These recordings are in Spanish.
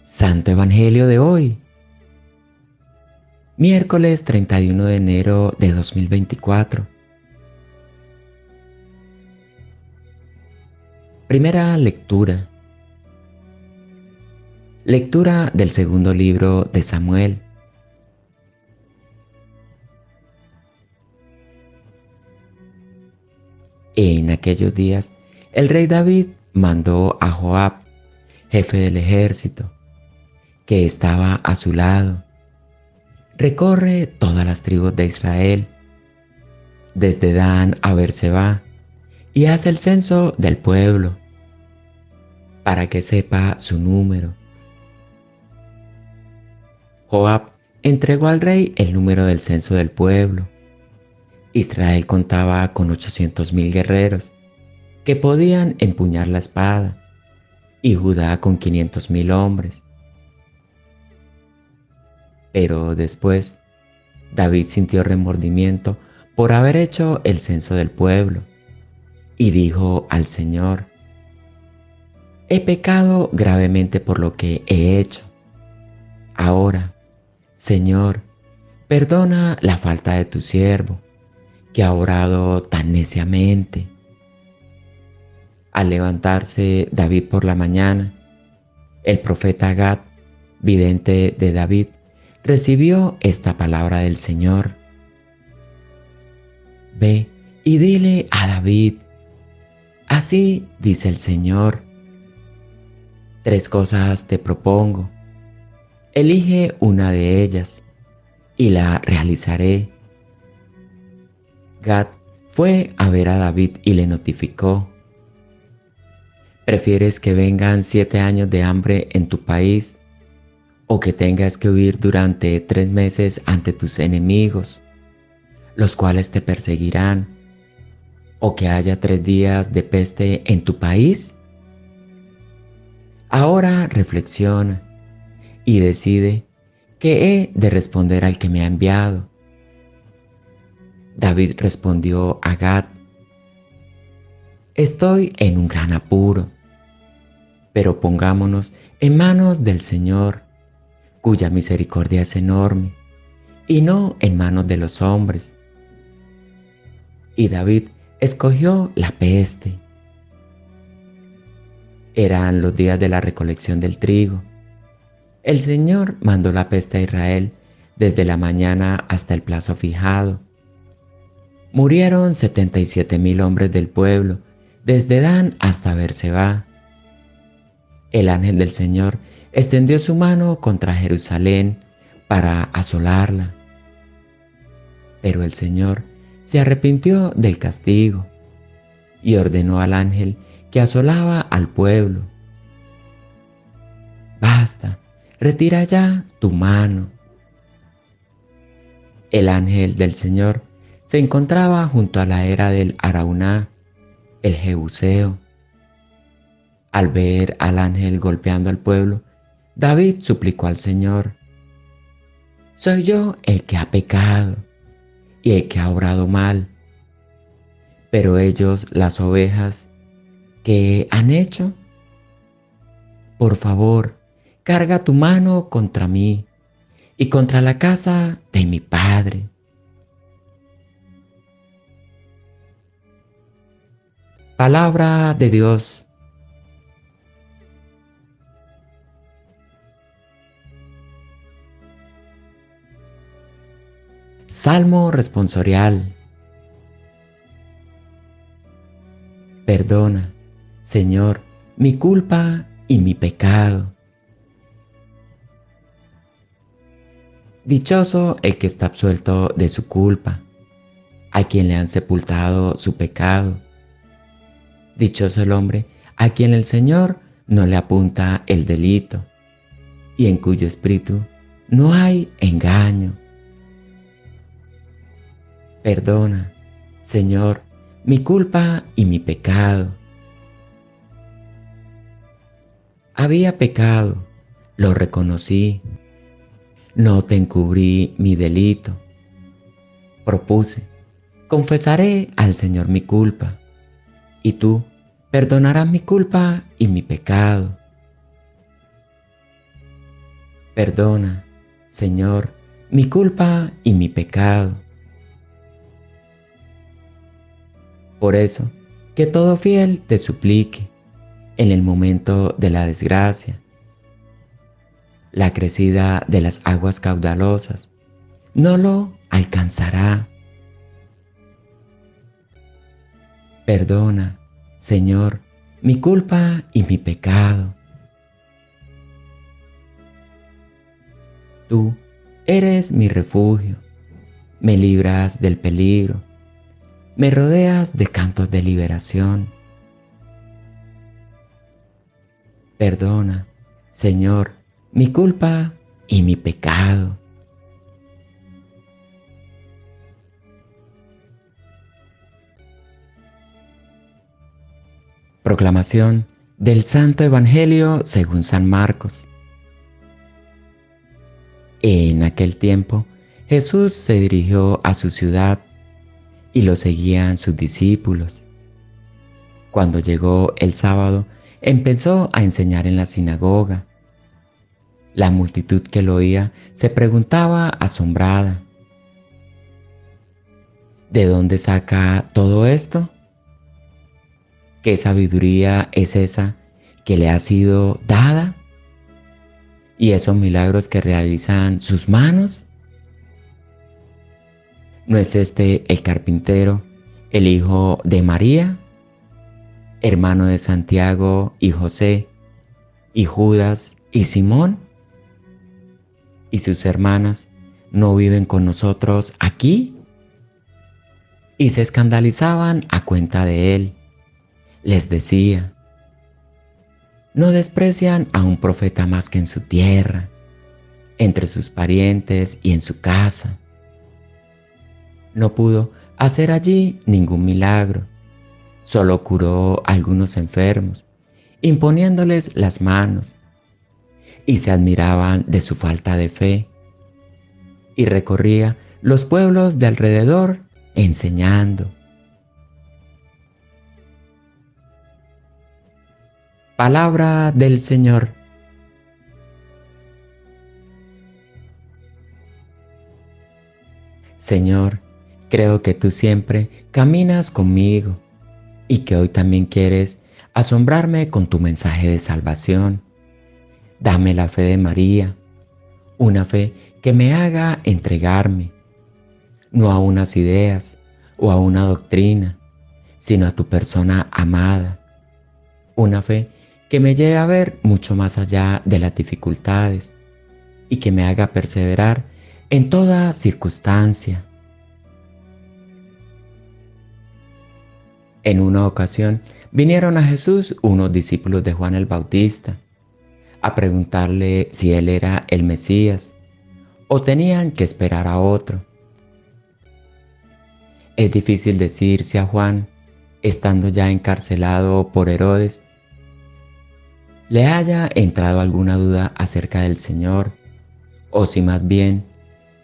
Santo Evangelio de hoy, miércoles 31 de enero de 2024. Primera lectura. Lectura del segundo libro de Samuel. En aquellos días, el rey David mandó a Joab, jefe del ejército, que estaba a su lado: recorre todas las tribus de Israel, desde Dan a Beerseba, y haz el censo del pueblo, para que sepa su número. Joab entregó al rey el número del censo del pueblo. Israel contaba con 800,000 guerreros que podían empuñar la espada, y Judá con 500,000 hombres. Pero después, David sintió remordimiento por haber hecho el censo del pueblo, y dijo al Señor: he pecado gravemente por lo que he hecho. Ahora, Señor, perdona la falta de tu siervo, que ha obrado tan neciamente. Al levantarse David por la mañana, el profeta Gad, vidente de David, recibió esta palabra del Señor: ve y dile a David, así dice el Señor, 3 cosas te propongo, elige una de ellas y la realizaré. Gad fue a ver a David y le notificó: ¿prefieres que vengan 7 años de hambre en tu país, o que tengas que huir durante 3 meses ante tus enemigos, los cuales te perseguirán, o que haya 3 días de peste en tu país? Ahora reflexiona y decide qué he de responder al que me ha enviado. David respondió a Gad: estoy en un gran apuro, pero pongámonos en manos del Señor, cuya misericordia es enorme, y no en manos de los hombres. Y David escogió la peste. Eran los días de la recolección del trigo. El Señor mandó la peste a Israel desde la mañana hasta el plazo fijado. Murieron 77,000 hombres del pueblo, desde Dan hasta Beerseba. El ángel del Señor extendió su mano contra Jerusalén para asolarla. Pero el Señor se arrepintió del castigo y ordenó al ángel que asolaba al pueblo: basta, retira ya tu mano. El ángel del Señor se encontraba junto a la era del Arauná, el Jebuseo. Al ver al ángel golpeando al pueblo, David suplicó al Señor: soy yo el que ha pecado y el que ha obrado mal. Pero ellos, las ovejas, ¿qué han hecho? Por favor, carga tu mano contra mí y contra la casa de mi padre. Palabra de Dios. Salmo responsorial. Perdona, Señor, mi culpa y mi pecado. Dichoso el que está absuelto de su culpa, a quien le han sepultado su pecado. Dichoso el hombre a quien el Señor no le apunta el delito, y en cuyo espíritu no hay engaño. Perdona, Señor, mi culpa y mi pecado. Había pecado, lo reconocí, no te encubrí mi delito. Propuse: confesaré al Señor mi culpa, y tú perdonarás mi culpa y mi pecado. Perdona, Señor, mi culpa y mi pecado. Por eso, que todo fiel te suplique en el momento de la desgracia, la crecida de las aguas caudalosas, no lo alcanzará. Perdona, Señor, mi culpa y mi pecado. Tú eres mi refugio, me libras del peligro, me rodeas de cantos de liberación. Perdona, Señor, mi culpa y mi pecado. Proclamación del Santo Evangelio según San Marcos. En aquel tiempo, Jesús se dirigió a su ciudad y lo seguían sus discípulos. Cuando llegó el sábado, empezó a enseñar en la sinagoga. La multitud que lo oía se preguntaba asombrada: ¿de dónde saca todo esto? ¿Qué sabiduría es esa que le ha sido dada? ¿Y esos milagros que realizan sus manos? ¿No es este el carpintero, el hijo de María, hermano de Santiago y José, y Judas y Simón? ¿Y sus hermanas no viven con nosotros aquí? Y se escandalizaban a cuenta de él. Les decía: ¿no desprecian a un profeta más que en su tierra, entre sus parientes y en su casa? No pudo hacer allí ningún milagro, solo curó a algunos enfermos, imponiéndoles las manos, y se admiraban de su falta de fe, y recorría los pueblos de alrededor enseñando. Palabra del Señor. Señor, creo que tú siempre caminas conmigo y que hoy también quieres asombrarme con tu mensaje de salvación. Dame la fe de María, una fe que me haga entregarme, no a unas ideas o a una doctrina, sino a tu persona amada. Una fe que me lleve a ver mucho más allá de las dificultades y que me haga perseverar en toda circunstancia. En una ocasión vinieron a Jesús unos discípulos de Juan el Bautista a preguntarle si él era el Mesías o tenían que esperar a otro. Es difícil decir si a Juan, estando ya encarcelado por Herodes, le haya entrado alguna duda acerca del Señor, o si más bien,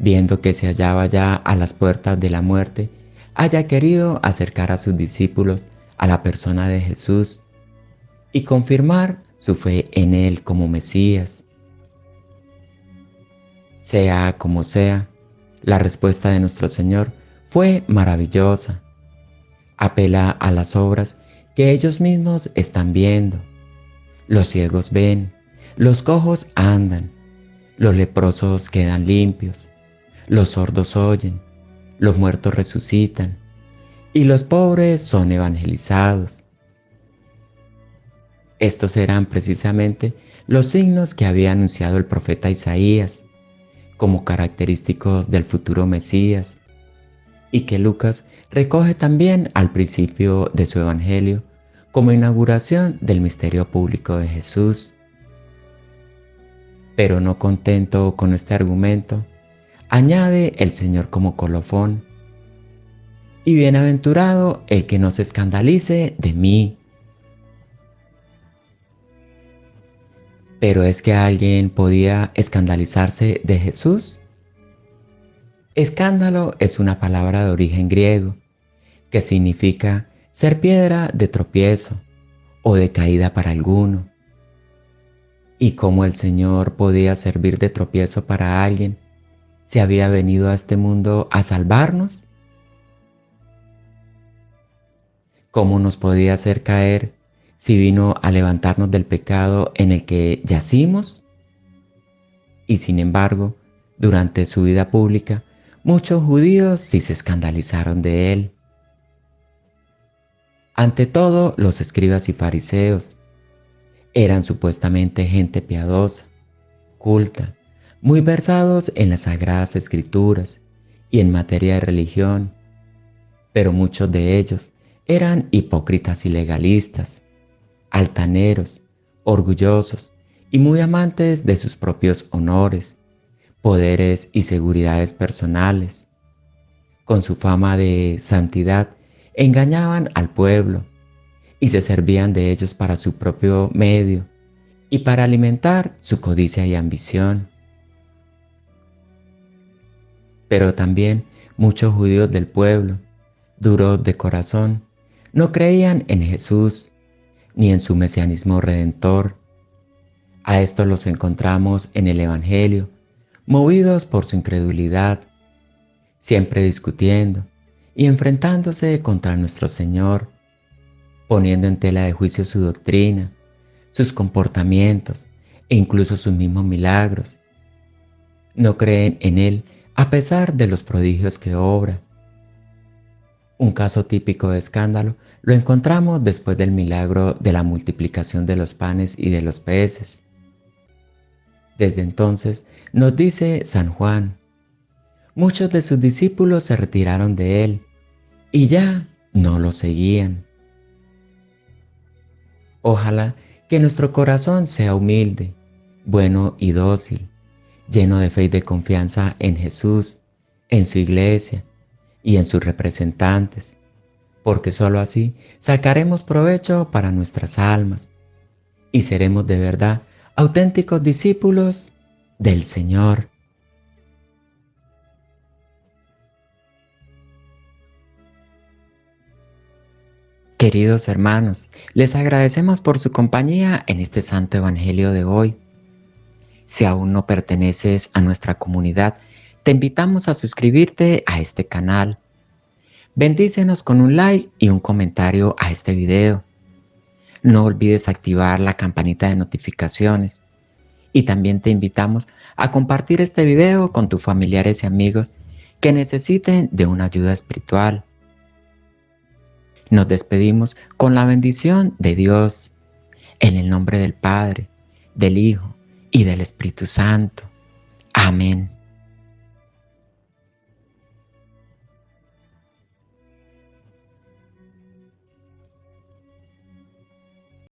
viendo que se hallaba ya a las puertas de la muerte, haya querido acercar a sus discípulos a la persona de Jesús y confirmar su fe en él como Mesías. Sea como sea, la respuesta de nuestro Señor fue maravillosa. Apela a las obras que ellos mismos están viendo. Los ciegos ven, los cojos andan, los leprosos quedan limpios, los sordos oyen, los muertos resucitan y los pobres son evangelizados. Estos eran precisamente los signos que había anunciado el profeta Isaías como característicos del futuro Mesías y que Lucas recoge también al principio de su Evangelio como inauguración del misterio público de Jesús. Pero no contento con este argumento, añade el Señor como colofón: y bienaventurado el que no se escandalice de mí. ¿Pero es que alguien podía escandalizarse de Jesús? Escándalo es una palabra de origen griego que significa ser piedra de tropiezo o de caída para alguno. y cómo el Señor podía servir de tropiezo para alguien si había venido a este mundo a salvarnos. ¿Cómo nos podía hacer caer si vino a levantarnos del pecado en el que yacimos? Y sin embargo, durante su vida pública, muchos judíos sí se escandalizaron de él. Ante todo, los escribas y fariseos eran supuestamente gente piadosa, culta, muy versados en las sagradas escrituras y en materia de religión, pero muchos de ellos eran hipócritas y legalistas, altaneros, orgullosos y muy amantes de sus propios honores, poderes y seguridades personales. Con su fama de santidad, engañaban al pueblo y se servían de ellos para su propio medio y para alimentar su codicia y ambición. Pero también muchos judíos del pueblo, duros de corazón, no creían en Jesús ni en su mesianismo redentor. A estos los encontramos en el Evangelio, movidos por su incredulidad, siempre discutiendo y enfrentándose contra nuestro Señor, poniendo en tela de juicio su doctrina, sus comportamientos e incluso sus mismos milagros. No creen en Él a pesar de los prodigios que obra. Un caso típico de escándalo lo encontramos después del milagro de la multiplicación de los panes y de los peces. Desde entonces, nos dice San Juan, muchos de sus discípulos se retiraron de él y ya no lo seguían. Ojalá que nuestro corazón sea humilde, bueno y dócil, lleno de fe y de confianza en Jesús, en su iglesia y en sus representantes, porque sólo así sacaremos provecho para nuestras almas y seremos de verdad auténticos discípulos del Señor. Queridos hermanos, les agradecemos por su compañía en este Santo Evangelio de hoy. Si aún no perteneces a nuestra comunidad, te invitamos a suscribirte a este canal. Bendícenos con un like y un comentario a este video. No olvides activar la campanita de notificaciones. Y también te invitamos a compartir este video con tus familiares y amigos que necesiten de una ayuda espiritual. Nos despedimos con la bendición de Dios, en el nombre del Padre, del Hijo y del Espíritu Santo. Amén.